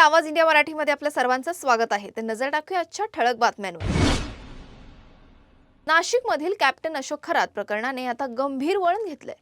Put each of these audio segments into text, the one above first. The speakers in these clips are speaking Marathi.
आवाज इंडिया मराठीमध्ये आपल्या सर्वांचं स्वागत आहे। तर नजर टाकूया आजच्या ठळक बातम्यांवर। नाशिकमधील कॅप्टन अशोक खरात प्रकरणाने आता गंभीर वळण घेतले।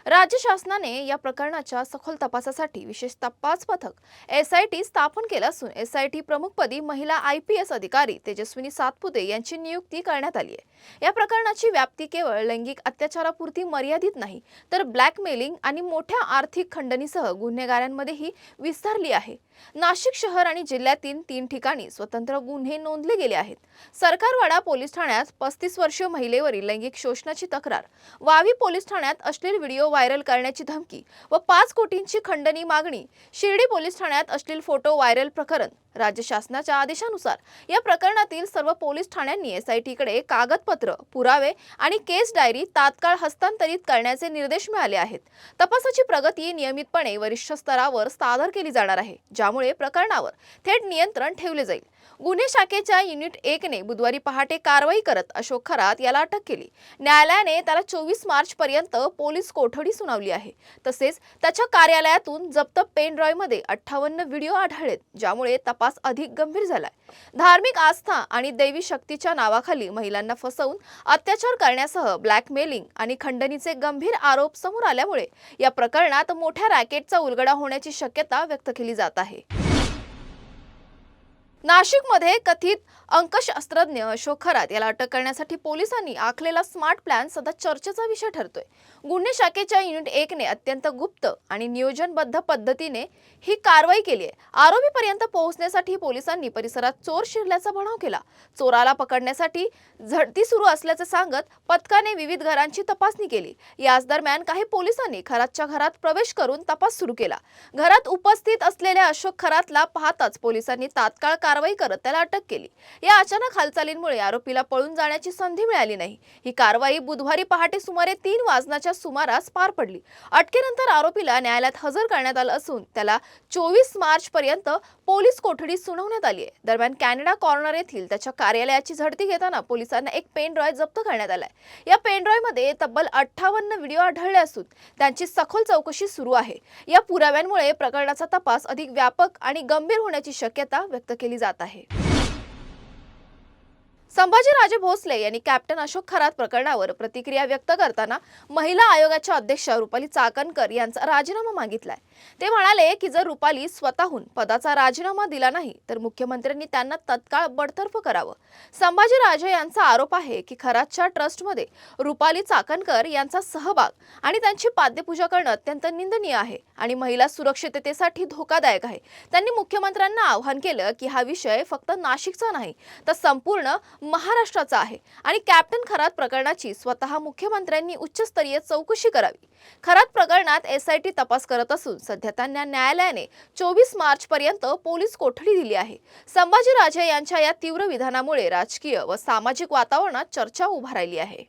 राज्य शासनाने या प्रकरणाच्या सखोल तपासासाठी विशेष तपास पथक एसआयटी स्थापन केले असून एसआयटी प्रमुखपदी महिला आयपीएस अधिकारी तेजस्विनी सातपुते यांची नियुक्ती करण्यात आली आहे। या प्रकरणाची व्याप्ती केवळ लैंगिक अत्याचारापुरती मर्यादित नाही, तर ब्लॅकमेलिंग आणि मोठ्या आर्थिक खंडणीसह गुन्हेगारांमध्येही विस्तारली आहे। नाशिक शहर आणि जिल्ह्यातील 3 ठिकाणी स्वतंत्र गुन्हे नोंदले गेले आहेत। सरकारवाडा पोलीस ठाण्यात 35 वर्षीय महिलेवरील लैंगिक शोषणाची तक्रार, वावी पोलीस ठाण्यात अश्लील व्हिडिओ व्हायरल करण्याची धमकी व 5 कोटींची खंडणी मागणी, शिर्डी पोलीस ठाण्यात अश्लील फोटो व्हायरल प्रकरण। राज्य शासनाच्या आदेशानुसार या प्रकरणातील सर्व पोलीस ठाण्यांनी एसआयटीकडे कागदपत्र, पुरावे आणि केस डायरी तात्काळ हस्तांतरित करण्याचे निर्देश मिळाले आहेत। तपासाची प्रगती नियमितपणे वरिष्ठ स्तरावर सादर केली जाणार आहे, ज्यामुळे प्रकरणावर थेट नियंत्रण ठेवले जाईल। गुन्हे शाखेच्या युनिट 1 ने बुधवारी पहाटे कारवाई करत अशोक खरात याला अटक केली। न्यायालयाने त्याला 24 मार्च पर्यंत पोलीस कोठडी सुनावली आहे। तसेच त्याच्या कार्यालयातून जप्त पेन ड्राईव्ह मध्ये 58 व्हिडिओ आढळलेत, ज्यामुळे तपास अधिक गंभीर झालाय। धार्मिक आस्था आणि दैवी शक्तीच्या नावाखाली महिलांना फसवून अत्याचार करण्यासह ब्लॅकमेलिंग आणि खंडणीचे गंभीर आरोप समोर आल्यामुळे या प्रकरणात मोठ्या रॅकेटचा उलगडा होण्याची शक्यता व्यक्त केली जात आहे। नाशिकमध्ये कथित अंकशास्त्रज्ञ अशोक खरात याला अटक करण्यासाठी पोलिसांनी आखलेला स्मार्ट प्लॅन सध्या चर्चेचा विषय ठरतोय। गुन्हे शाखेच्या युनिट 1 ने अत्यंत गुप्त आणि नियोजनबद्ध पद्धतीने ही कारवाई केली आहे। आरोपीपर्यंत पोहोचण्यासाठी पोलिसांनी परिसरात चोर शिरल्याचा बनाव केला। चोराला पकडण्यासाठी झडती सुरू असल्याचे सांगत पथकाने विविध घरांची तपासणी केली। याच दरम्यान काही पोलिसांनी खरातच्या घरात प्रवेश करून तपास सुरू केला। घरात उपस्थित असलेल्या अशोक खरातला पाहताच पोलिसांनी तात्काळ कारवाई करत त्याला अटक केली। या अचानक हालचालींमुळे आरोपीला पळून जाण्याची संधी मिळाली नाही। ही कारवाई बुधवारी पहाटे सुमारे 3 वाजण्याच्या सुमारास पार पडली। अटकेनंतर आरोपीला न्यायालयात हजर करण्यात आलं असून त्याला 24 मार्च पर्यंत पोलीस कोठडी सुनावण्यात आली आहे। दरम्यान कॅनडा कॉर्नर येथील त्याच्या कार्यालयाची झडती घेताना पोलिसांना एक पेन ड्राईव्ह जप्त करण्यात आलाय। या पेन ड्राईव्ह मध्ये तब्बल 58 व्हिडिओ आढळले असून त्यांची सखोल चौकशी सुरू आहे। या पुराव्यांमुळे प्रकरणाचा तपास अधिक व्यापक आणि गंभीर होण्याची शक्यता व्यक्त केली जात आहे। संभाजीराजे भोसले यांनी कॅप्टन अशोक खरात प्रकरणावर प्रतिक्रिया व्यक्त करताना महिला आयोगाच्या अध्यक्षा रुपाली चाकणकर यांचा राजीनामा मागितलाय। ते म्हणाले की जर रुपाली स्वतःहून पदाचा राजीनामा दिला नाही तर मुख्यमंत्र्यांनी त्यांना तत्काळ बडतर्फ करावं। संभाजीराजे यांचा आरोप आहे की खरातच्या ट्रस्टमध्ये रुपाली चाकणकर यांचा सहभाग आणि त्यांची पाद्यपूजा करणं अत्यंत निंदनीय आहे आणि महिला सुरक्षिततेसाठी धोकादायक आहे। त्यांनी मुख्यमंत्र्यांना आवाहन केलं की हा विषय फक्त नाशिकचा नाही तर संपूर्ण महाराष्ट्राचा आहे आणि कॅप्टन खरात प्रकरणाची स्वतः मुख्यमंत्र्यांनी उच्चस्तरीय चौकशी करावी। खरात प्रकरणात एसआयटी तपास करत असून सध्या त्यांना न्यायालयाने 24 मार्च पर्यंत पोलीस कोठडी दिली आहे। संभाजीराजे यांच्या या तीव्र विधानामुळे राजकीय व सामाजिक वातावरणात चर्चा उभा राहिली आहे।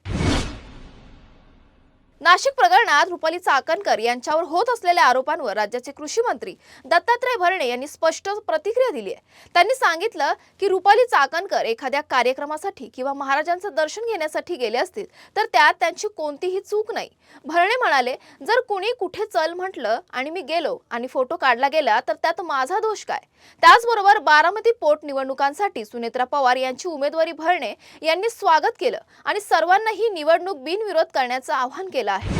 नाशिक प्रकरणात रुपाली चाकणकर यांच्यावर होत असलेल्या आरोपांवर राज्याचे कृषी मंत्री दत्तात्रय भरणे यांनी स्पष्ट प्रतिक्रिया दिली आहे। त्यांनी सांगितलं की रुपाली चाकणकर एखाद्या कार्यक्रमासाठी किंवा महाराजांचं दर्शन घेण्यासाठी गेले असतील तर त्यात त्यांची कोणतीही चूक नाही। भरणे म्हणाले, जर कुणी कुठे चल म्हटलं आणि मी गेलो आणि फोटो काढला गेला तर त्यात माझा दोष काय? त्याचबरोबर बारामती पोट निवडणुकांसाठी सुनेत्रा पवार यांची उमेदवारी भरणे यांनी स्वागत केलं आणि सर्वांना ही निवडणूक बिनविरोध करण्याचं आवाहन केलं आहे।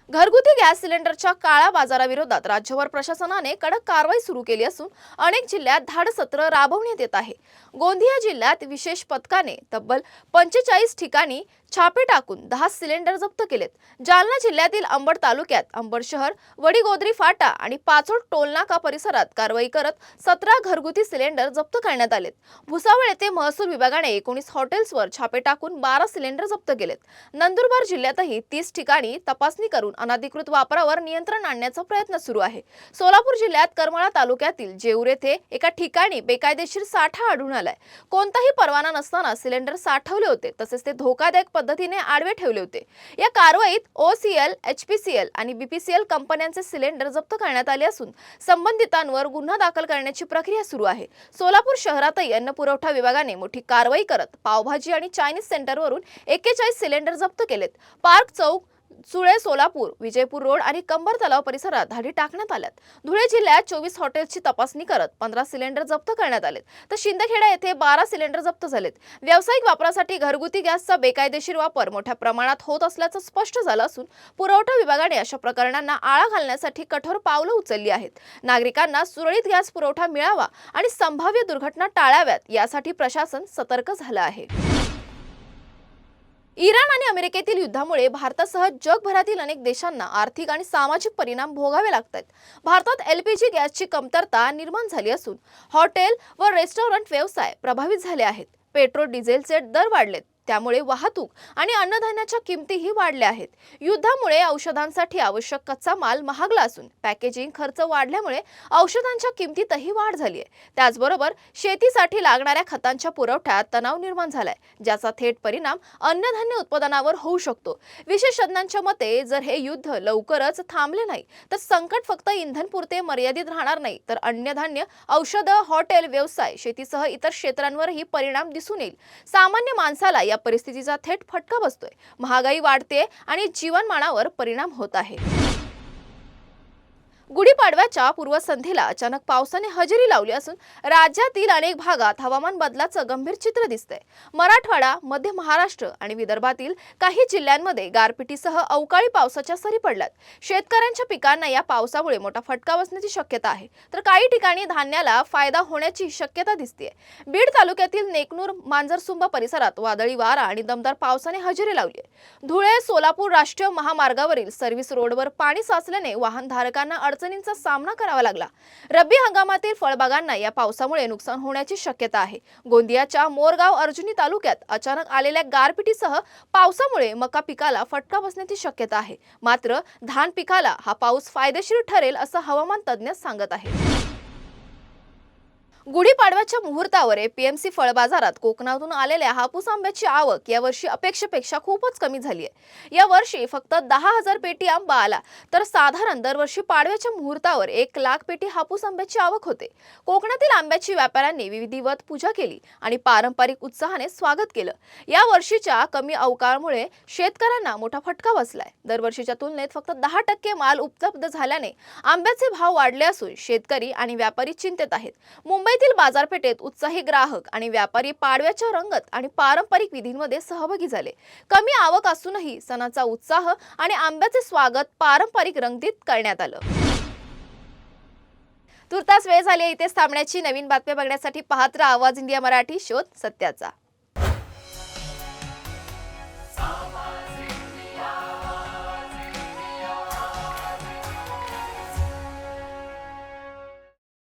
घरगुती गॅस सिलेंडरच्या काळा बाजाराविरोधात राज्यभर प्रशासनाने कडक कारवाई सुरू केली असून अनेक जिल्ह्यात धाडसत्र राबवण्यात येत आहे। गोंदिया जिल्ह्यात विशेष पथकाने तब्बल 45 ठिकाणी छापे टाकून 10 सिलेंडर जप्त केलेत। जालना जिल्ह्यातील अंबड तालुक्यात अंबड शहर, वडीगोद्री फाटा आणि पाचोड टोलनाका परिसरात कारवाई करत 17 घरगुती सिलेंडर जप्त करण्यात आलेत। भुसावळ येथे महसूल विभागाने 19 हॉटेल्सवर छापे टाकून 12 सिलेंडर जप्त केलेत। नंदुरबार जिल्ह्यातही 30 ठिकाणी तपासणी करून अनधिकृत वापरावर नियंत्रण आणण्याचा प्रयत्न सुरू आहे। सोलापूर जिल्ह्यात करमाळा तालुक्यातील जेऊर येथे एका ठिकाणी बेकायदेशीर साठा आढळून आलाय। कोणताही परवाना नसताना सिलेंडर साठवले होते, तसेच ते धोकादायक पद्धतीने आडवे ठेवले होते। या कारवाईत ओसीएल, एचपीसीएल आणि बीपीसीएल कंपन्यांचे सिलेंडर जप्त करण्यात आले असून संबंधितांवर गुन्हा दाखल करण्याची प्रक्रिया सुरू आहे। सोलापूर शहरातही अन्न पुरवठा विभागाने मोठी कारवाई करत पावभाजी आणि चायनीज सेंटरवरून 41 सिलेंडर जप्त केलेत। पार्क चौक, सुळे, सोलापूर, विजयपूर रोड आणि कंबर तलाव परिसरात धाडी टाकण्यात आल्यात. धुळे जिल्ह्यात 24 हॉटेल्सची तपासणी करत 15 सिलेंडर जप्त करण्यात आलेत. तर शिंदखेडा येथे 12 सिलेंडर जप्त झालेत. व्यावसायिक वापरासाठी घरगुती गॅसचा बेकायदेशीर वापर मोठ्या प्रमाणात होत असल्याचं स्पष्ट झालं असून पुरवठा विभागाने अशा प्रकरणांना आळा घालण्यासाठी कठोर पावलं उचलली आहेत. नागरिकांना सुरळीत गॅस पुरवठा मिळावा आणि संभाव्य दुर्घटना टाळाव्यात यासाठी प्रशासन सतर्क झालं आहे. इराण आणि अमेरिकेतील युद्धामुळे भारतासह जगभरातील अनेक देशांना आर्थिक आणि सामाजिक परिणाम भोगावे लागतात. भारतात एलपीजी गॅसची कमतरता निर्माण झाली असून हॉटेल व रेस्टॉरंट व्यवसाय प्रभावित झाले आहेत. पेट्रोल डिझेलचे दर वाढलेत, त्यामुळे वाहतूक आणि अन्नधान्याच्या किमतीही वाढल्या आहेत. युद्धामुळे औषधांसाठी आवश्यक कच्चा माल महागला असून पॅकेजिंग खर्च वाढल्यामुळे औषधांच्या किमतीतही वाढ झाली आहे. त्याचबरोबर शेतीसाठी लागणाऱ्या खतांच्या पुरवठ्यात तणाव निर्माण झालाय, ज्याचा थेट परिणाम अन्नधान्य उत्पादनावर होऊ शकतो. विशेषज्ञांच्या मते जर हे युद्ध लवकरच थांबले नाही तर संकट फक्त इंधनपुरते मर्यादित राहणार नाही, तर अन्नधान्य, औषधं, हॉटेल व्यवसाय, शेतीसह इतर क्षेत्रांवरही परिणाम दिसून येईल. सामान्य माणसाला या परिस्थितीचा थेट फटका बसतोय. महागाई वाढते आणि जीवनमानावर परिणाम होत आहे. गुढीपाडव्याच्या पूर्वसंध्येला अचानक पावसाने हजेरी लावली असून राज्यातील अनेक भागात हवामान बदलाचं गंभीर चित्र दिसतंय. मराठवाडा, मध्य महाराष्ट्र आणि विदर्भातील काही जिल्ह्यांमध्ये गारपिटीसह अवकाळी पावसाच्या सरी पडल्यात. शेतकऱ्यांच्या पिकांना या पावसामुळे मोठा फटका बसण्याची शक्यता आहे, तर काही ठिकाणी धान्याला फायदा होण्याची शक्यता दिसते. बीड तालुक्यातील नेकनूर, मांजरसुंबा परिसरात वादळी वारा आणि दमदार पावसाने हजेरी लावली आहे. धुळे, सोलापूर राष्ट्रीय महामार्गावरील सर्व्हिस रोडवर पाणी साचल्याने वाहनधारकांना अडचणींचा सामना करावा लागला. रब्बी हंगामातील फळबागांना या पावसामुळे नुकसान होण्याची शक्यता आहे. गोंदियाच्या मोरगाव अर्जुनी तालुक्यात अचानक आलेल्या गारपिटीसह पावसामुळे मका पिकाला फटका बसण्याची शक्यता आहे. मात्र धान पिकाला हा पाऊस फायदेशीर ठरेल असं हवामान तज्ज्ञ सांगत आहेत. गुढीपाडव्याच्या मुहूर्तावर एपीएमसी फळ बाजारात कोकणातून आलेल्या हापूस आंब्याची आवक यावर्षी अपेक्षेपेक्षा खूपच कमी झाली आहे. या वर्षी फक्त 10,000 पेटी आंबा आला, तर साधारण दरवर्षी पाडव्याच्या मुहूर्तावर 1,00,000 पेटी हापूस आंब्याची आवक होते. कोकणातील आंब्याची व्यापाऱ्यांनी विधिवत पूजा केली आणि पारंपरिक उत्साहाने स्वागत केलं. या वर्षीच्या कमी अवकाळामुळे शेतकऱ्यांना मोठा फटका बसलाय. दरवर्षीच्या तुलनेत फक्त 10% माल उपलब्ध झाल्याने आंब्याचे भाव वाढले असून शेतकरी आणि व्यापारी चिंतेत आहेत. मुंबईतील बाजारपेठेत उत्साही ग्राहक आणि व्यापारी पाडव्याच्या रंगत आणि पारंपरिक विधींमध्ये सहभागी झाले. कमी आवक असूनही सणाचा उत्साह आणि आंब्याचे स्वागत पारंपरिक रंगीत करण्यात आलं. तुर्तास वेळ झाली इथेच थांबण्याची. नवीन बातम्या बघण्यासाठी पाहत राहा आवाज इंडिया मराठी, शोध सत्याचा.